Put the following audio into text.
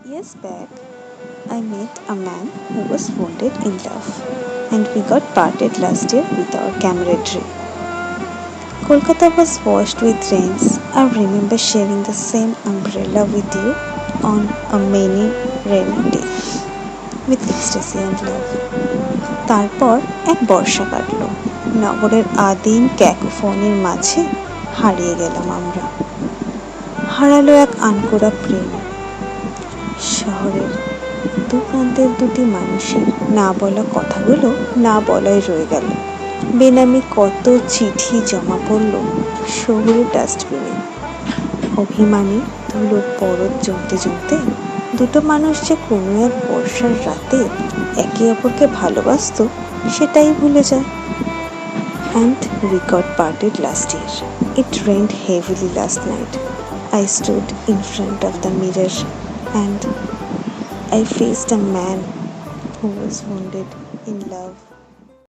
Years back, I met a man who was wounded in love, and we got parted last year with our camaraderie. Kolkata was washed with rains. I remember sharing the same umbrella with you on a many rainy day with ecstasy and love. তারপর এক বর্ষা কাটলো, নগরের আদিম ক্যাকোফোনির মাঝে হারিয়ে গেলাম আমরা। হারালো এক আনকোড়া প্রেম। শহরের দু প্রান্তের দুটি মানুষের না বলা কথাগুলো না বলাই রয়ে গেল। বেনামি কত চিঠি জমা পড়ল শহুরে ডাস্টবিনে। অভিমানে ধুলোর পরত জমতে জমতে দুটো মানুষ যে কোনো এক বর্ষার রাতে একে অপরকে ভালোবাসতো সেটাই ভুলে যায়। And we got parted last year. It rained heavily last night. I stood in front of the mirror and I faced a man who was wounded in love.